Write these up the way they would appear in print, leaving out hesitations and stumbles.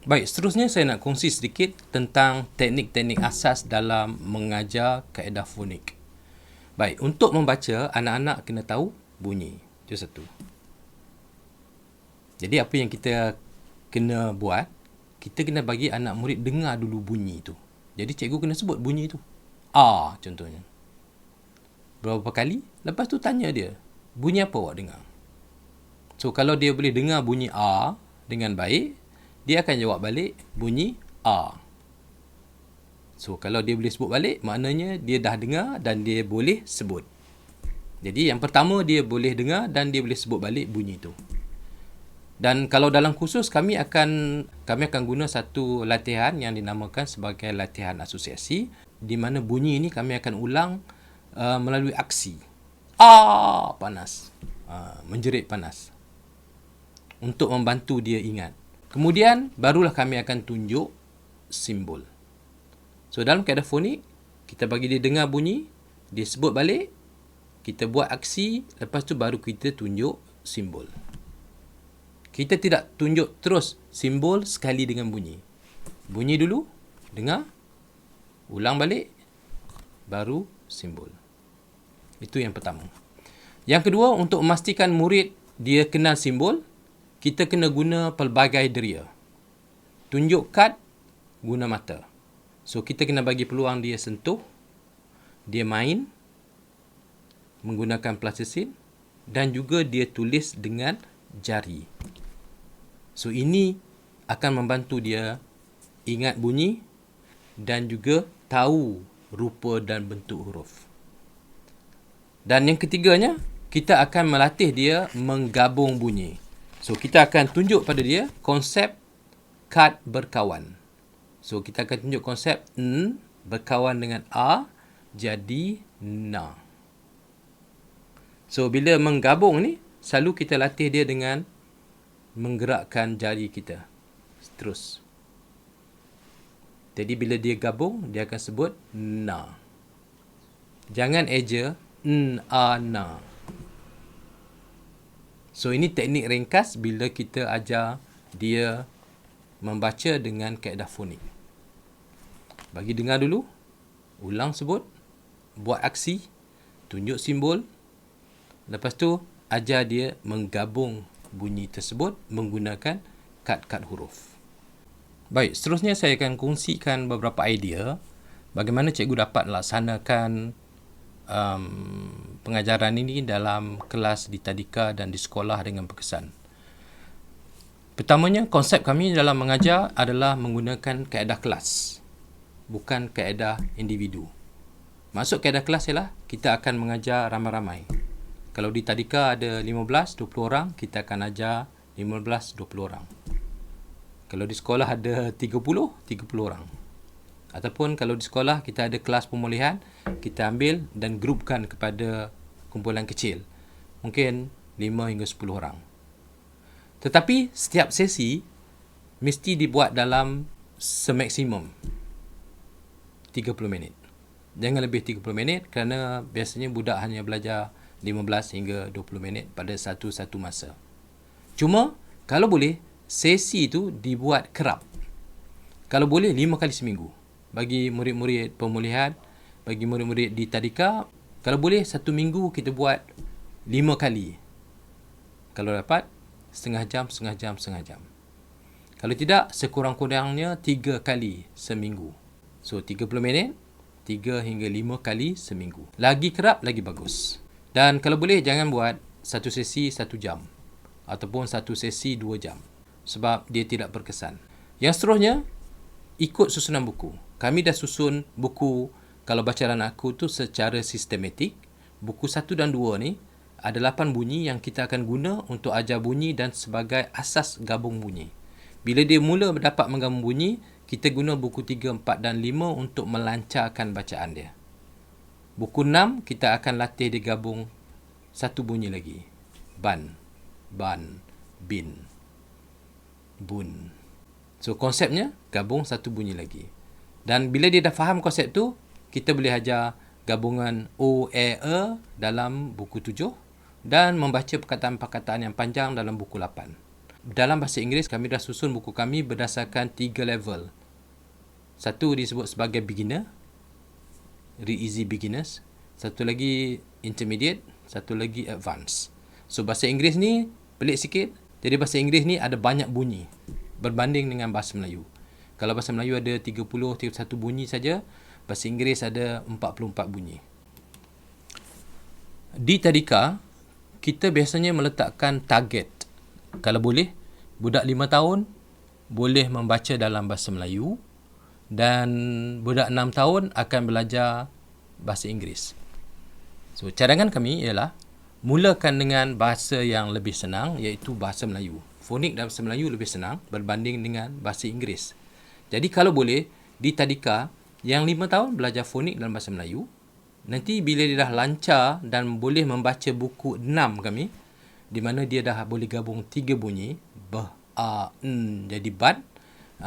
Baik, seterusnya saya nak kongsi sedikit tentang teknik-teknik asas dalam mengajar kaedah fonik. Baik, untuk membaca, anak-anak kena tahu bunyi. Itu satu. Jadi apa yang kita kena buat, kita kena bagi anak murid dengar dulu bunyi tu. Jadi cikgu kena sebut bunyi tu. A contohnya. Berapa kali, lepas tu tanya dia, bunyi apa awak dengar? So kalau dia boleh dengar bunyi A dengan baik, dia akan jawab balik bunyi A. So kalau dia boleh sebut balik, maknanya dia dah dengar dan dia boleh sebut. Jadi yang pertama, dia boleh dengar dan dia boleh sebut balik bunyi tu. Dan kalau dalam kursus, kami akan guna satu latihan yang dinamakan sebagai latihan asosiasi, di mana bunyi ini kami akan ulang melalui aksi. Panas. Menjerit panas. Untuk membantu dia ingat. Kemudian, barulah kami akan tunjuk simbol. So, dalam kaedah fonik, kita bagi dia dengar bunyi, dia sebut balik, kita buat aksi, lepas tu baru kita tunjuk simbol. Kita tidak tunjuk terus simbol sekali dengan bunyi. Bunyi dulu, dengar, ulang balik, baru simbol. Itu yang pertama. Yang kedua, untuk memastikan murid dia kenal simbol, kita kena guna pelbagai deria. Tunjuk kad, guna mata. So, kita kena bagi peluang dia sentuh, dia main, menggunakan plastisine, dan juga dia tulis dengan jari. So, ini akan membantu dia ingat bunyi dan juga tahu rupa dan bentuk huruf. Dan yang ketiganya, kita akan melatih dia menggabung bunyi. So, kita akan tunjuk pada dia konsep kad berkawan. So, kita akan tunjuk konsep N berkawan dengan A jadi Na. So, bila menggabung ni, selalu kita latih dia dengan menggerakkan jari kita. Terus. Jadi, bila dia gabung, dia akan sebut Na. Jangan eja Na. So, ini teknik ringkas bila kita ajar dia membaca dengan kaedah fonik. Bagi dengar dulu, ulang sebut, buat aksi, tunjuk simbol, lepas tu ajar dia menggabung bunyi tersebut menggunakan kad-kad huruf. Baik, seterusnya saya akan kongsikan beberapa idea bagaimana cikgu dapat laksanakan pengajaran ini dalam kelas di tadika dan di sekolah dengan berkesan. Pertamanya, konsep kami dalam mengajar adalah menggunakan kaedah kelas, bukan kaedah individu. Maksud kaedah kelas ialah kita akan mengajar ramai-ramai. Kalau di tadika ada 15-20 orang, kita akan ajar 15-20 orang. Kalau di sekolah ada 30 orang. Ataupun kalau di sekolah kita ada kelas pemulihan, kita ambil dan grupkan kepada kumpulan kecil. Mungkin 5 hingga 10 orang. Tetapi setiap sesi mesti dibuat dalam semaksimum 30 minit. Jangan lebih 30 minit kerana biasanya budak hanya belajar 15 hingga 20 minit pada satu-satu masa. Cuma, kalau boleh, sesi itu dibuat kerap. Kalau boleh, 5 kali seminggu. Bagi murid-murid pemulihan, bagi murid-murid di tadika, kalau boleh, 1 minggu kita buat 5 kali. Kalau dapat, setengah jam. Kalau tidak, sekurang-kurangnya 3 kali seminggu. So, 30 minit, 3 hingga 5 kali seminggu. Lagi kerap, lagi bagus. Dan kalau boleh, jangan buat satu sesi 1 jam. Ataupun satu sesi 2 jam. Sebab dia tidak berkesan. Yang seterusnya, ikut susunan buku. Kami dah susun buku kalau bacaan aku tu secara sistematik. Buku 1 dan 2 ni ada 8 bunyi yang kita akan guna untuk ajar bunyi dan sebagai asas gabung bunyi. Bila dia mula dapat menggabung bunyi, kita guna buku 3, 4 dan 5 untuk melancarkan bacaan dia. Buku 6, kita akan latih dia gabung satu bunyi lagi. Ban, bin, bun. So, konsepnya gabung satu bunyi lagi. Dan bila dia dah faham konsep tu, kita boleh ajar gabungan O, E, dalam buku 7 dan membaca perkataan-perkataan yang panjang dalam buku 8. Dalam bahasa Inggeris, kami dah susun buku kami berdasarkan 3 level. Satu disebut sebagai beginner, read easy beginners. Satu lagi intermediate, satu lagi advanced. So bahasa Inggeris ni pelik sikit. Jadi bahasa Inggeris ni ada banyak bunyi berbanding dengan bahasa Melayu. Kalau bahasa Melayu ada 31 bunyi saja, bahasa Inggeris ada 44 bunyi. Di tadika, kita biasanya meletakkan target. Kalau boleh, budak 5 tahun boleh membaca dalam bahasa Melayu dan budak 6 tahun akan belajar bahasa Inggeris. So, cadangan kami ialah mulakan dengan bahasa yang lebih senang, iaitu bahasa Melayu. Fonik dalam bahasa Melayu lebih senang berbanding dengan bahasa Inggeris. Jadi kalau boleh, di tadika, yang 5 tahun belajar fonik dalam bahasa Melayu, nanti bila dia dah lancar dan boleh membaca buku 6 kami, di mana dia dah boleh gabung 3 bunyi, jadi bad.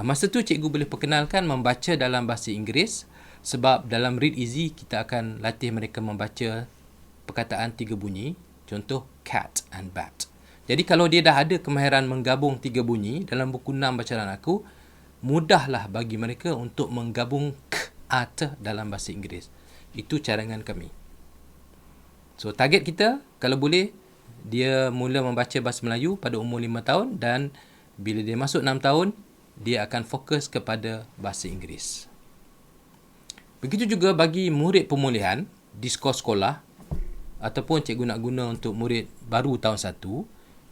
Masa tu cikgu boleh perkenalkan membaca dalam bahasa Inggeris, sebab dalam Read Easy kita akan latih mereka membaca perkataan 3 bunyi, contoh cat and bat. Jadi kalau dia dah ada kemahiran menggabung 3 bunyi dalam buku 6 bacaan aku, mudahlah bagi mereka untuk menggabung k, a, t dalam bahasa Inggeris. Itu cadangan kami. So target kita, kalau boleh, dia mula membaca bahasa Melayu pada umur 5 tahun dan bila dia masuk 6 tahun, dia akan fokus kepada bahasa Inggeris. Begitu juga bagi murid pemulihan di sekolah-sekolah ataupun cikgu nak guna untuk murid baru tahun 1,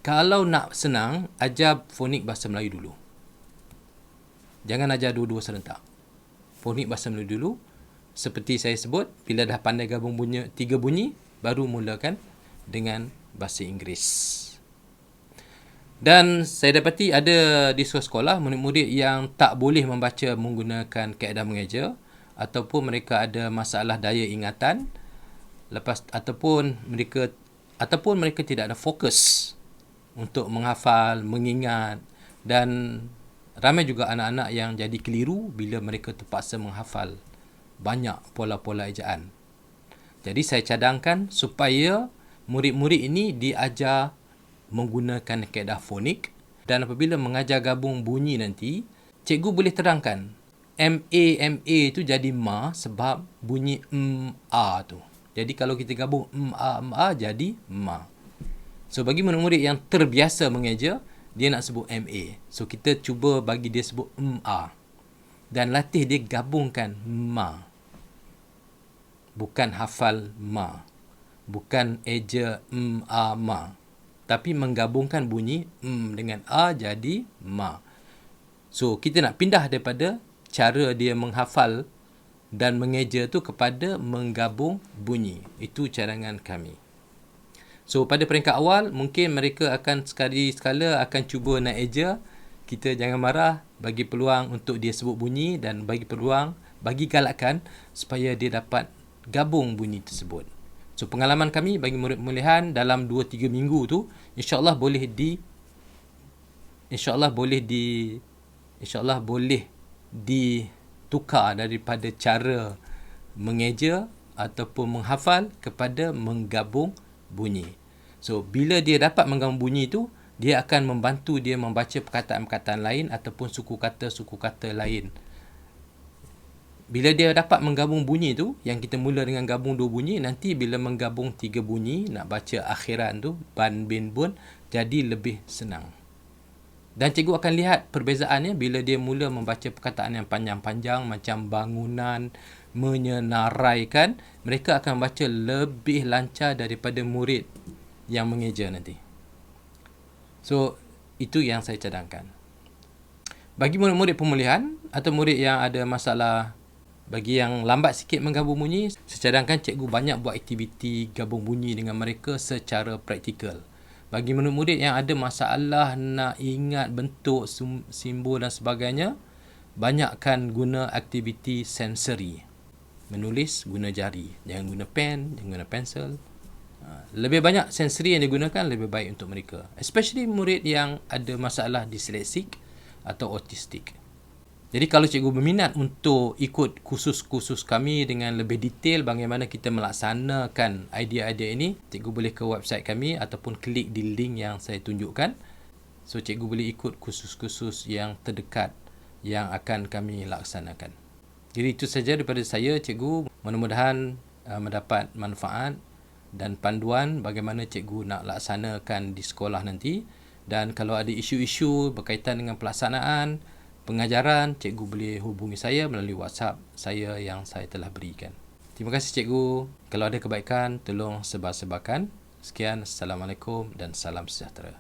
kalau nak senang, ajar fonik bahasa Melayu dulu. Jangan ajar dua-dua serentak. Fonik bahasa Melayu dulu. Seperti saya sebut, bila dah pandai gabung bunyi 3 bunyi, baru mulakan dengan bahasa Inggeris. Dan saya dapati ada di sekolah murid-murid yang tak boleh membaca menggunakan kaedah mengeja, ataupun mereka ada masalah daya ingatan, ataupun mereka tidak ada fokus untuk menghafal, mengingat, dan ramai juga anak-anak yang jadi keliru bila mereka terpaksa menghafal banyak pola-pola ejaan. Jadi saya cadangkan supaya murid-murid ini diajar menggunakan kaedah fonik, dan apabila mengajar gabung bunyi nanti, cikgu boleh terangkan MA itu jadi ma sebab bunyi a tu. Jadi kalau kita gabung ma jadi ma. So bagi murid-murid yang terbiasa mengeja, dia nak sebut MA. So kita cuba bagi dia sebut a. Dan latih dia gabungkan ma. Bukan hafal ma. Bukan eja ma. Tapi menggabungkan bunyi dengan a jadi ma. So kita nak pindah daripada cara dia menghafal dan mengeja tu kepada menggabung bunyi. Itu cadangan kami. So pada peringkat awal, mungkin mereka akan sekali-sekala akan cuba nak eja. Kita jangan marah, bagi peluang untuk dia sebut bunyi dan bagi peluang, bagi galakkan supaya dia dapat gabung bunyi tersebut. So pengalaman kami bagi murid pemulihan dalam 2-3 minggu tu, insya-Allah boleh ditukar daripada cara mengeja ataupun menghafal kepada menggabung bunyi. So bila dia dapat menggabung bunyi tu, dia akan membantu dia membaca perkataan-perkataan lain ataupun suku kata lain. Bila dia dapat menggabung bunyi tu, yang kita mula dengan gabung 2 bunyi, nanti bila menggabung 3 bunyi, nak baca akhiran tu, ban, bin, bun, jadi lebih senang. Dan cikgu akan lihat perbezaannya bila dia mula membaca perkataan yang panjang-panjang macam bangunan, menyenaraikan, mereka akan baca lebih lancar daripada murid yang mengeja nanti. So, itu yang saya cadangkan. Bagi murid-murid pemulihan atau murid yang ada masalah, bagi yang lambat sikit menggabung bunyi, saya cadangkan cikgu banyak buat aktiviti gabung bunyi dengan mereka secara praktikal. Bagi murid-murid yang ada masalah nak ingat bentuk, simbol dan sebagainya, banyakkan guna aktiviti sensori. Menulis, guna jari. Jangan guna pen, jangan guna pensel. Lebih banyak sensori yang digunakan, lebih baik untuk mereka. Especially murid yang ada masalah disleksik atau autistik. Jadi kalau cikgu berminat untuk ikut kursus-kursus kami dengan lebih detail bagaimana kita melaksanakan idea-idea ini, cikgu boleh ke website kami ataupun klik di link yang saya tunjukkan. So cikgu boleh ikut kursus-kursus yang terdekat yang akan kami laksanakan. Jadi itu saja daripada saya, cikgu. Mudah-mudahan mendapat manfaat dan panduan bagaimana cikgu nak laksanakan di sekolah nanti. Dan kalau ada isu-isu berkaitan dengan pelaksanaan pengajaran, cikgu boleh hubungi saya melalui WhatsApp saya yang saya telah berikan. Terima kasih cikgu. Kalau ada kebaikan, tolong sebar-sebarkan. Sekian, Assalamualaikum dan salam sejahtera.